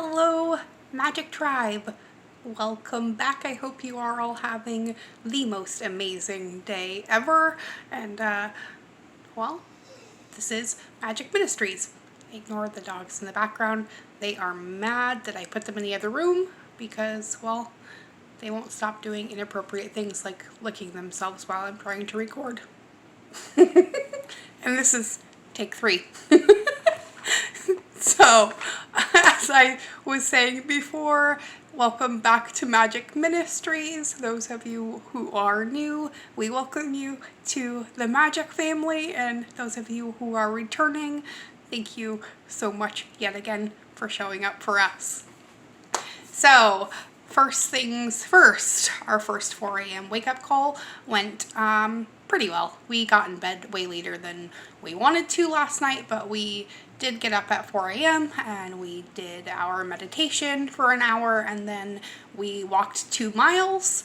Hello, Magic Tribe. Welcome back. I hope you are all having the most amazing day ever. And, well, this is Magic Ministries. Ignore the dogs in the background. They are mad that I put them in the other room because, well, they won't stop doing inappropriate things like licking themselves while I'm trying to record. And this is take 3. So, as I was saying before, welcome back to Magic Ministries. Those of you who are new, we welcome you to the Magic family, and those of you who are returning, thank you so much yet again for showing up for us. So, first things first, our first 4 a.m. wake-up call went pretty well. We got in bed way later than we wanted to last night, but we did get up at 4 a.m. and we did our meditation for an hour, and then we walked 2 miles,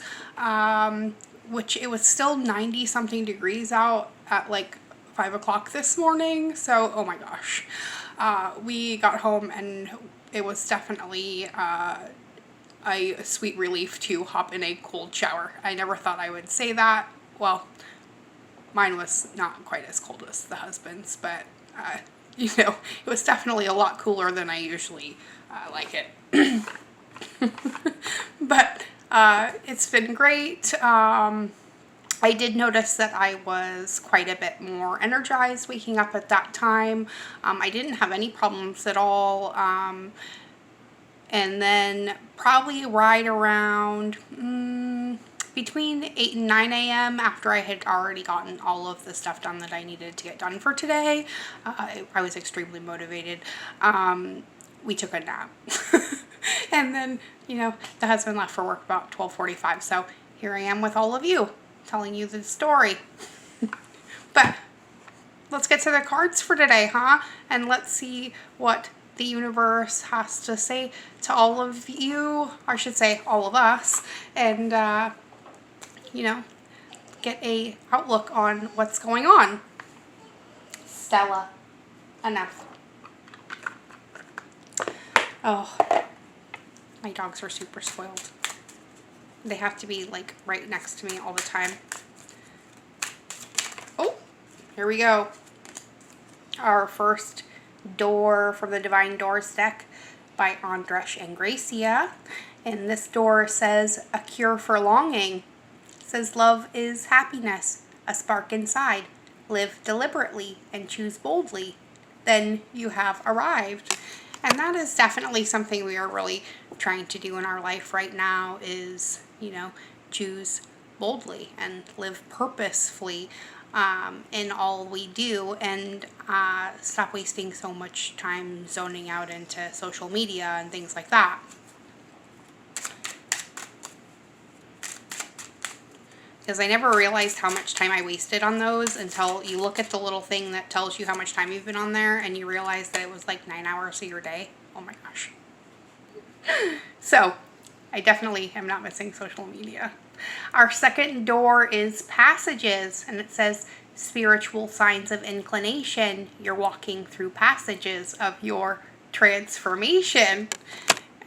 which it was still 90 something degrees out at like 5 o'clock this morning. So, oh my gosh. We got home and it was definitely a sweet relief to hop in a cold shower. I never thought I would say that. Well, mine was not quite as cold as the husband's, but you know, it was definitely a lot cooler than I usually like it. But it's been great. I did notice that I was quite a bit more energized waking up at that time. I didn't have any problems at all. And then probably right around between 8 and 9 a.m. after I had already gotten all of the stuff done that I needed to get done for today, I was extremely motivated. We took a nap. And then, you know, the husband left for work about 12:45. So here I am with all of you telling you the story. But let's get to the cards for today, huh? And let's see what the universe has to say to all of you, I should say all of us, and you know, get a outlook on what's going on. Stella, enough. Oh, my dogs are super spoiled. They have to be like right next to me all the time. Oh, here we go. Our first door from the Divine Doors deck by Diederich and Gracia. And this door says, a cure for longing. It says, love is happiness, a spark inside. Live deliberately and choose boldly. Then you have arrived. And that is definitely something we are really trying to do in our life right now is, you know, choose boldly and live purposefully in all we do, and stop wasting so much time zoning out into social media and things like that. Because I never realized how much time I wasted on those until you look at the little thing that tells you how much time you've been on there and you realize that it was like 9 hours of your day. Oh my gosh. So, I definitely am not missing social media. Our second door is passages, and it says spiritual signs of inclination. You're walking through passages of your transformation.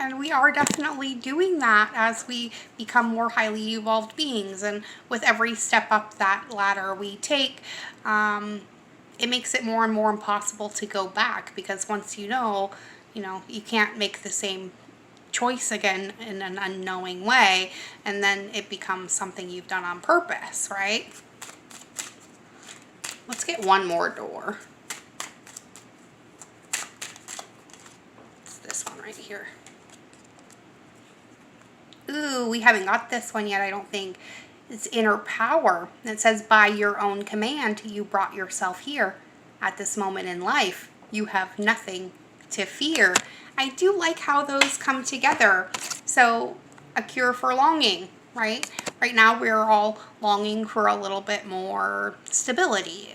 And we are definitely doing that as we become more highly evolved beings. And with every step up that ladder we take, it makes it more and more impossible to go back, because once you know, you can't make the same choice again in an unknowing way, and then it becomes something you've done on purpose, right? Let's get one more door. It's this one right here. Ooh, we haven't got this one yet, I don't think. It's inner power. It says, by your own command, you brought yourself here. At this moment in life, you have nothing to fear. I do like how those come together. So, a cure for longing, right? Right now, we're all longing for a little bit more stability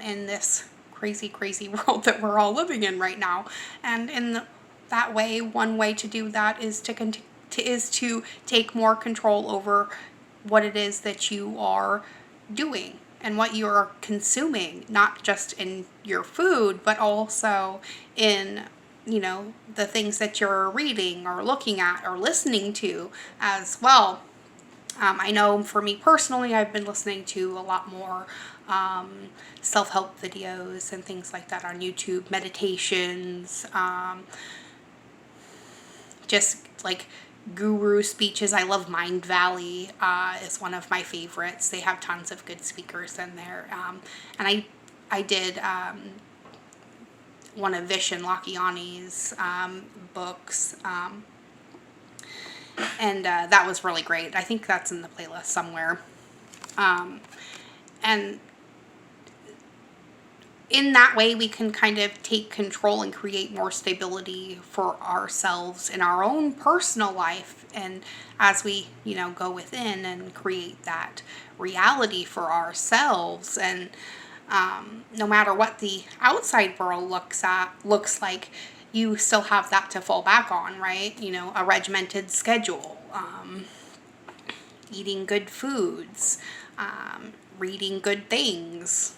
in this crazy, crazy world that we're all living in right now. And in that way, one way to do that is to take more control over what it is that you are doing and what you're consuming, not just in your food, but also in you know, the things that you're reading or looking at or listening to as well. I know for me personally, I've been listening to a lot more self-help videos and things like that on YouTube, meditations, just like guru speeches. I love Mind Valley is one of my favorites. They have tons of good speakers in there. And I did one of Vishen Lakhiani's books. And that was really great. I think that's in the playlist somewhere. And in that way, we can kind of take control and create more stability for ourselves in our own personal life. And as we, you know, go within and create that reality for ourselves, and no matter what the outside world looks like, you still have that to fall back on, right? You know, a regimented schedule, eating good foods, reading good things,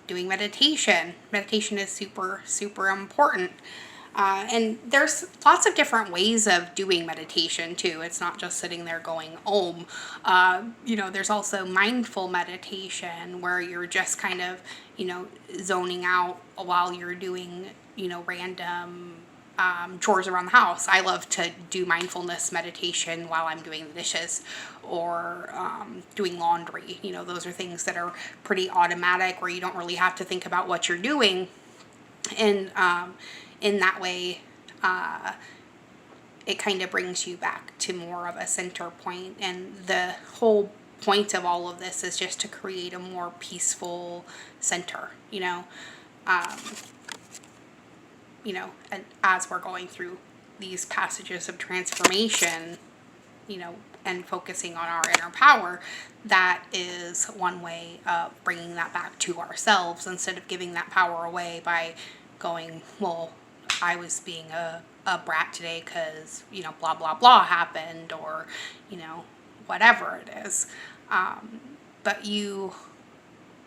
doing meditation. Meditation is super, super important. And there's lots of different ways of doing meditation too. It's not just sitting there going om. You know, there's also mindful meditation where you're just kind of, you know, zoning out while you're doing, you know, random chores around the house. I love to do mindfulness meditation while I'm doing the dishes or doing laundry. You know, those are things that are pretty automatic where you don't really have to think about what you're doing. And in that way, it kind of brings you back to more of a center point. And the whole point of all of this is just to create a more peaceful center, you know. And as we're going through these passages of transformation, you know, and focusing on our inner power, that is one way of bringing that back to ourselves instead of giving that power away by going, well, I was being a brat today because, you know, blah, blah, blah happened, or, you know, whatever it is. But you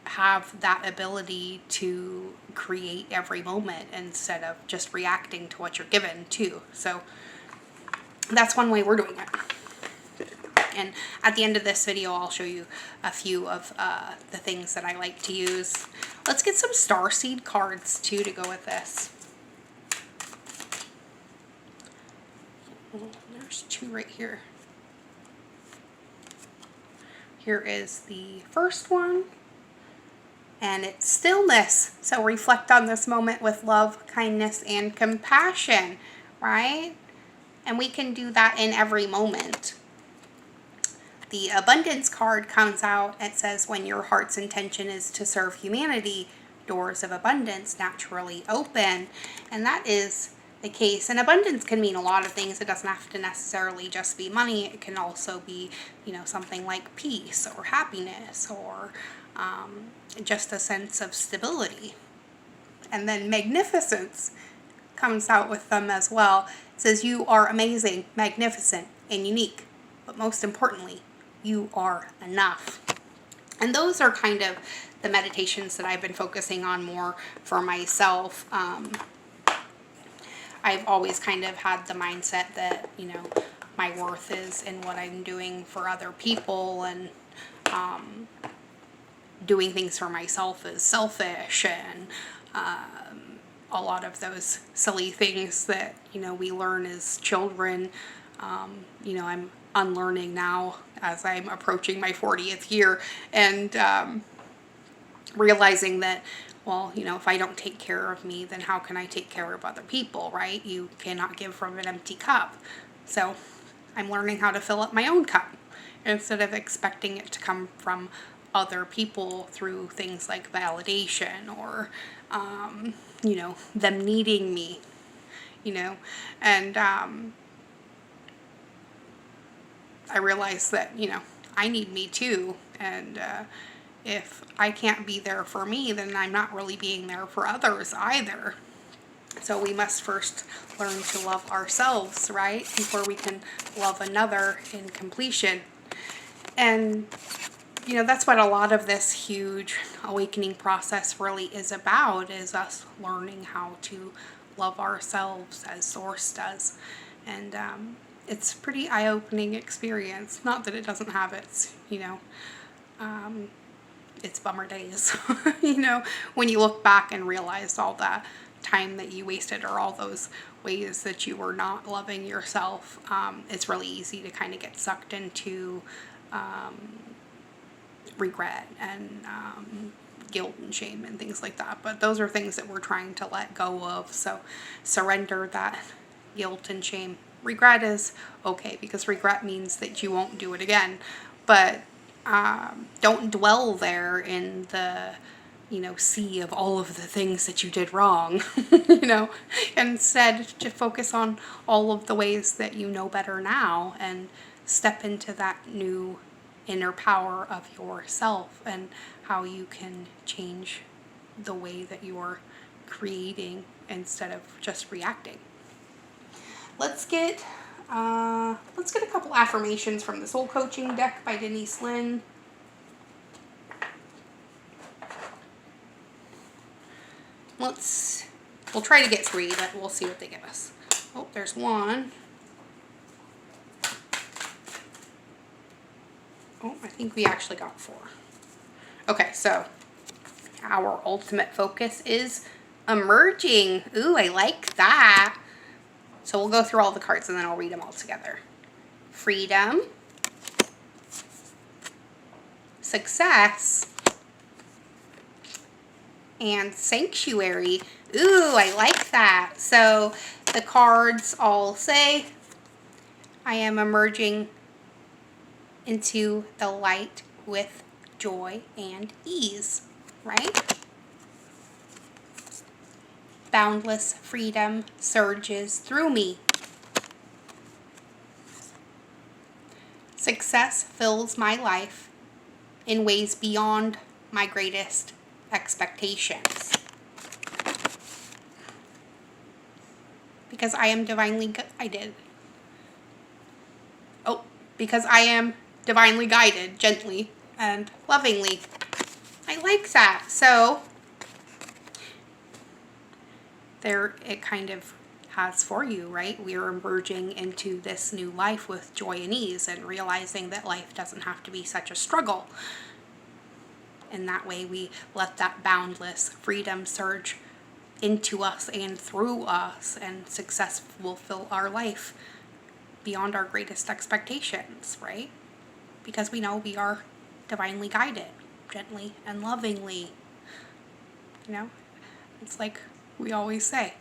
have that ability to create every moment instead of just reacting to what you're given too. So that's one way we're doing it. And at the end of this video, I'll show you a few of the things that I like to use. Let's get some starseed cards too to go with this. There's two right here. Here is the first one. And it's stillness. So reflect on this moment with love, kindness, and compassion, right? And we can do that in every moment. The abundance card comes out. It says, when your heart's intention is to serve humanity, doors of abundance naturally open. And that is the case. And abundance can mean a lot of things. It doesn't have to necessarily just be money. It can also be, you know, something like peace or happiness or just a sense of stability. And then magnificence comes out with them as well. It says, you are amazing, magnificent, and unique. But most importantly, you are enough. And those are kind of the meditations that I've been focusing on more for myself. I've always kind of had the mindset that, you know, my worth is in what I'm doing for other people, and doing things for myself is selfish, and a lot of those silly things that, you know, we learn as children. You know, I'm unlearning now as I'm approaching my 40th year, and realizing that, well, you know, if I don't take care of me, then how can I take care of other people, right? You cannot give from an empty cup. So I'm learning how to fill up my own cup instead of expecting it to come from other people through things like validation or, you know, them needing me, you know. And I realized that, you know, I need me too. And if I can't be there for me, then I'm not really being there for others either. So we must first learn to love ourselves, right? Before we can love another in completion. And that's what a lot of this huge awakening process really is about, is us learning how to love ourselves as Source does. And it's a pretty eye-opening experience. Not that it doesn't have its, it's bummer days, when you look back and realize all that time that you wasted, or all those ways that you were not loving yourself. It's really easy to kind of get sucked into regret and guilt and shame and things like that. But those are things that we're trying to let go of. So surrender that guilt and shame. Regret is okay, because regret means that you won't do it again. But don't dwell there in the sea of all of the things that you did wrong. Instead, to focus on all of the ways that you know better now, and step into that new inner power of yourself, and how you can change the way that you're creating instead of just reacting. Let's get a couple affirmations from the Soul Coaching deck by Denise Lynn. We'll try to get 3, but we'll see what they give us. Oh, there's 1. Oh, I think we actually got 4. Okay, so our ultimate focus is emerging. Ooh, I like that. So we'll go through all the cards and then I'll read them all together. Freedom. Success. And sanctuary. Ooh, I like that. So the cards all say, I am emerging into the light with joy and ease, right? Boundless freedom surges through me. Success fills my life in ways beyond my greatest expectations. Because I am divinely guided. Oh, because I am divinely guided, gently and lovingly. I like that. So there it kind of has for you, right? We're emerging into this new life with joy and ease, and realizing that life doesn't have to be such a struggle. And that way we let that boundless freedom surge into us and through us, and success will fill our life beyond our greatest expectations, right? Because we know we are divinely guided, gently and lovingly. It's like we always say,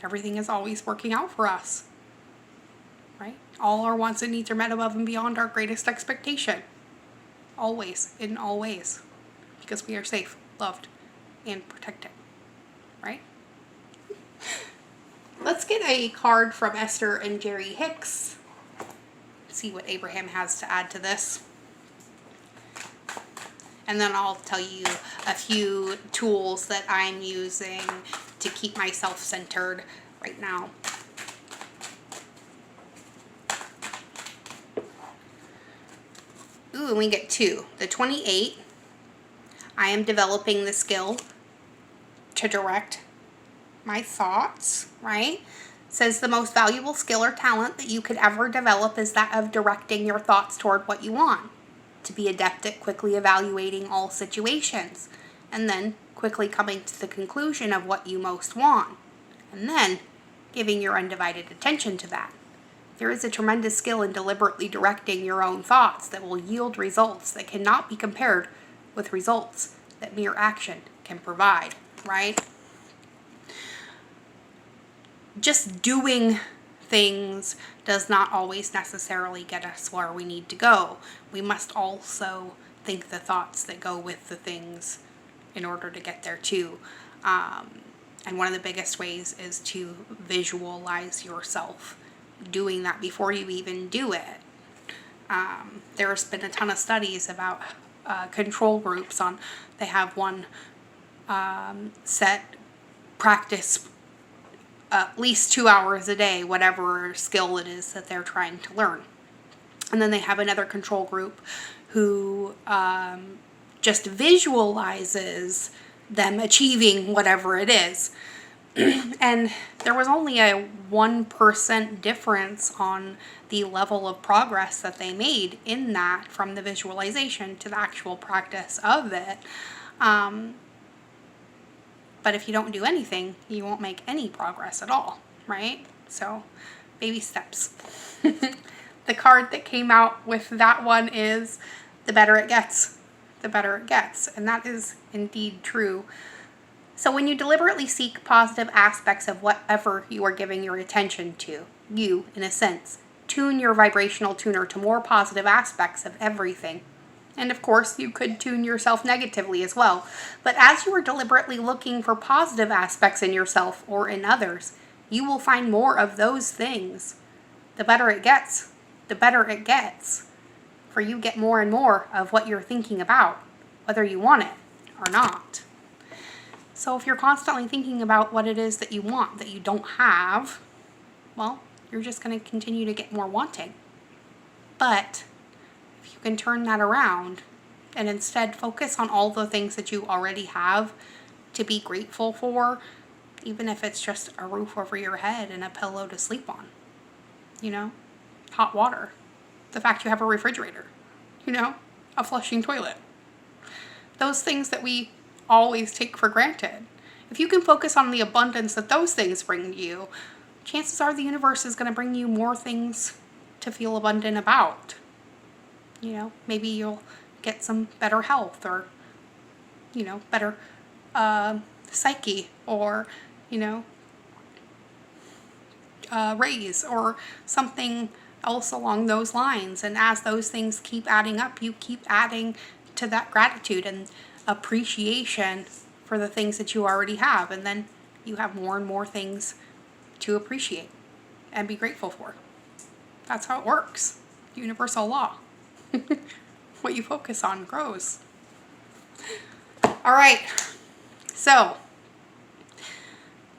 everything is always working out for us, right? All our wants and needs are met above and beyond our greatest expectation. Always, in all ways. Because we are safe, loved, and protected, right? Let's get a card from Esther and Jerry Hicks. See what Abraham has to add to this. And then I'll tell you a few tools that I'm using to keep myself centered right now. Ooh, and we get 2. The 28. I am developing the skill to direct my thoughts, right? Says the most valuable skill or talent that you could ever develop is that of directing your thoughts toward what you want. To be adept at quickly evaluating all situations, and then quickly coming to the conclusion of what you most want, and then giving your undivided attention to that. There is a tremendous skill in deliberately directing your own thoughts that will yield results that cannot be compared with results that mere action can provide, right? Just doing things does not always necessarily get us where we need to go. We must also think the thoughts that go with the things in order to get there too. And one of the biggest ways is to visualize yourself doing that before you even do it. There's been a ton of studies about control groups on, they have one set practice at least 2 hours a day, whatever skill it is that they're trying to learn. And then they have another control group who just visualizes them achieving whatever it is. And there was only a 1% difference on the level of progress that they made in that, from the visualization to the actual practice of it. But if you don't do anything, you won't make any progress at all, right? So, baby steps. The card that came out with that one is, the better it gets, the better it gets. And that is indeed true. So when you deliberately seek positive aspects of whatever you are giving your attention to, you, in a sense, tune your vibrational tuner to more positive aspects of everything. And of course, you could tune yourself negatively as well. But as you are deliberately looking for positive aspects in yourself or in others, you will find more of those things. The better it gets, the better it gets. For you get more and more of what you're thinking about, whether you want it or not. So if you're constantly thinking about what it is that you want that you don't have, well, you're just going to continue to get more wanting. But if you can turn that around and instead focus on all the things that you already have to be grateful for, even if it's just a roof over your head and a pillow to sleep on, you know, hot water, the fact you have a refrigerator, you know, a flushing toilet, those things that we always take for granted. If you can focus on the abundance that those things bring you, chances are the universe is going to bring you more things to feel abundant about. You know, maybe you'll get some better health, or, you know, better psyche, or, you know, raise, or something else along those lines. And as those things keep adding up, you keep adding to that gratitude and appreciation for the things that you already have, and then you have more and more things to appreciate and be grateful for. That's how it works. Universal law. What you focus on grows. All right, so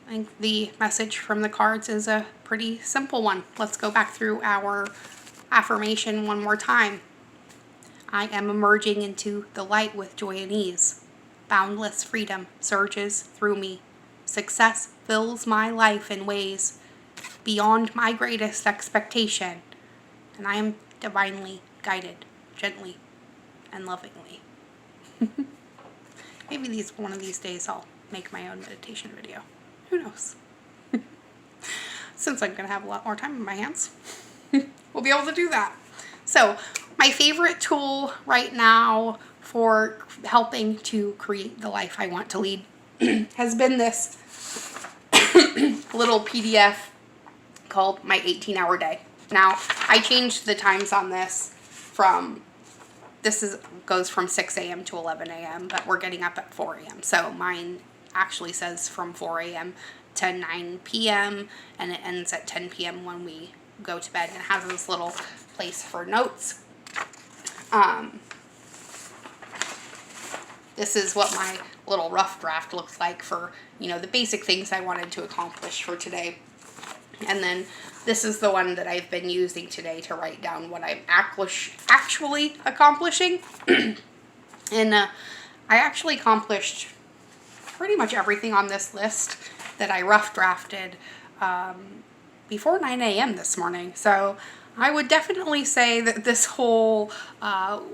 I think the message from the cards is a pretty simple one. Let's go back through our affirmation one more time. I am emerging into the light with joy and ease. Boundless freedom surges through me. Success fills my life in ways beyond my greatest expectation. And I am divinely guided, gently and lovingly. Maybe one of these days I'll make my own meditation video. Who knows? Since I'm going to have a lot more time in my hands, we'll be able to do that. So, my favorite tool right now for helping to create the life I want to lead has been this little PDF called My 18-Hour Day. Now, I changed the times on this from, goes from 6 a.m. to 11 a.m., but we're getting up at 4 a.m. So mine actually says from 4 a.m. to 9 p.m. and it ends at 10 p.m. when we go to bed, and it has this little place for notes. This is what my little rough draft looks like for, you know, the basic things I wanted to accomplish for today. And then this is the one that I've been using today to write down what I'm actually accomplishing. And I actually accomplished pretty much everything on this list that I rough drafted before 9 a.m. this morning. So I would definitely say that this whole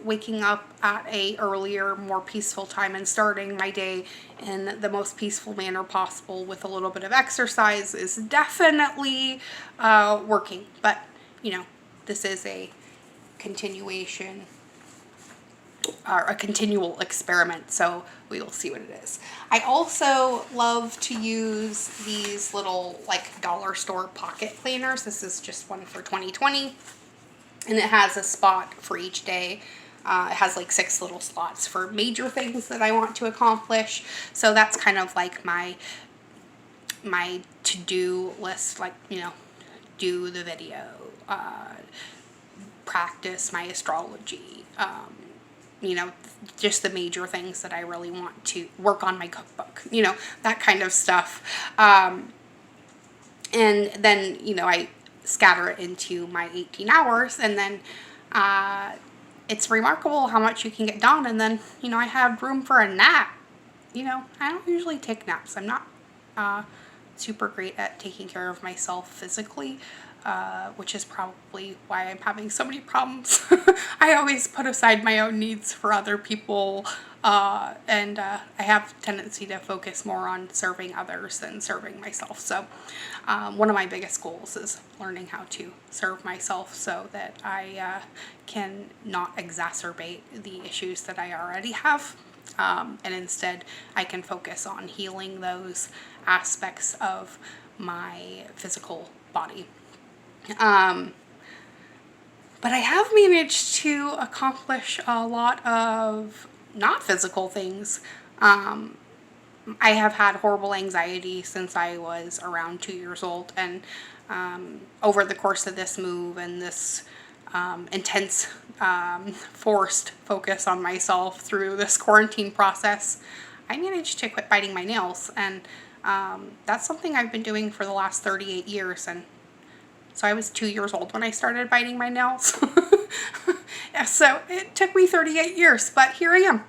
waking up at a earlier, more peaceful time and starting my day in the most peaceful manner possible with a little bit of exercise is definitely working. But, you know, this is a continuation or a continual experiment, so we will see what it is. I also love to use these little like dollar store pocket planners. This is just one for 2020, and it has a spot for each day. It has like 6 little slots for major things that I want to accomplish. So that's kind of like my to-do list, like, you know, do the video, practice my astrology, you know, just the major things that I really want to work on, my cookbook, you know, that kind of stuff. And then, you know, I scatter it into my 18 hours, and then it's remarkable how much you can get done. And then, you know, I had room for a nap. You know, I don't usually take naps. I'm not super great at taking care of myself physically, which is probably why I'm having so many problems. I always put aside my own needs for other people, and I have a tendency to focus more on serving others than serving myself. So one of my biggest goals is learning how to serve myself so that I can not exacerbate the issues that I already have. And instead I can focus on healing those aspects of my physical body. But I have managed to accomplish a lot of not physical things. I have had horrible anxiety since I was around 2 years old, and over the course of this move and this intense forced focus on myself through this quarantine process, I managed to quit biting my nails, and that's something I've been doing for the last 38 years, and so I was 2 years old when I started biting my nails. So it took me 38 years, but here I am.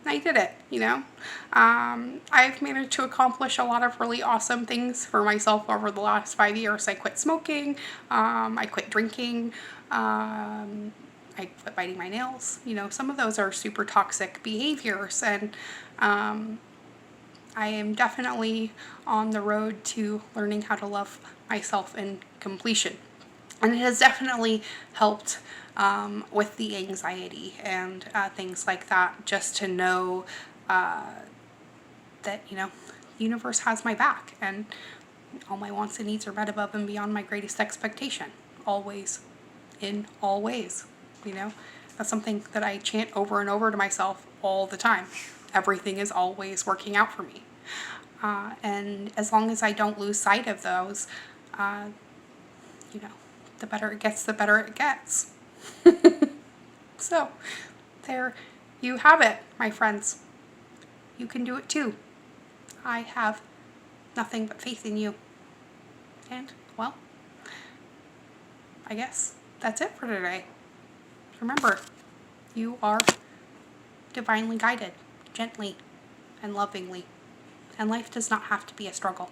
I did it, you know. I've managed to accomplish a lot of really awesome things for myself over the last 5 years. I quit smoking, I quit drinking, I quit biting my nails. You know, some of those are super toxic behaviors, and I am definitely on the road to learning how to love myself in completion. And it has definitely helped with the anxiety and things like that, just to know that, you know, the universe has my back, and all my wants and needs are met above and beyond my greatest expectation. Always, in all ways, you know. That's something that I chant over and over to myself all the time. Everything is always working out for me. And as long as I don't lose sight of those, you know, the better it gets, the better it gets. So, there you have it, my friends. You can do it too. I have nothing but faith in you. And, well, I guess that's it for today. Remember, you are divinely guided, gently and lovingly. And life does not have to be a struggle.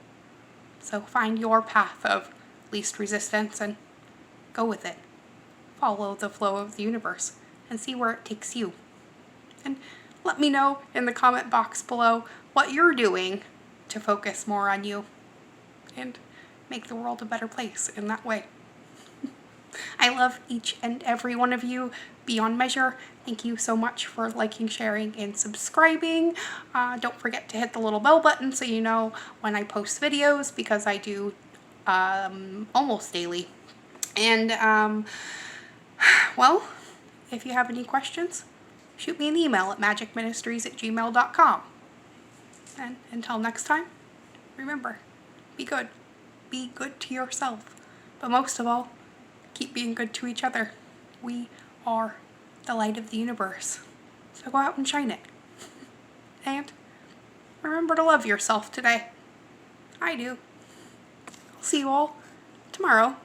So find your path of least resistance and go with it. Follow the flow of the universe and see where it takes you. And let me know in the comment box below what you're doing to focus more on you and make the world a better place in that way. I love each and every one of you beyond measure. Thank you so much for liking, sharing, and subscribing. Don't forget to hit the little bell button so you know when I post videos, because I do almost daily. And, well, if you have any questions, shoot me an email at magicministries@gmail.com. And until next time, remember, be good. Be good to yourself. But most of all, keep being good to each other. We are the light of the universe. So go out and shine it. And remember to love yourself today. I do. I'll see you all tomorrow.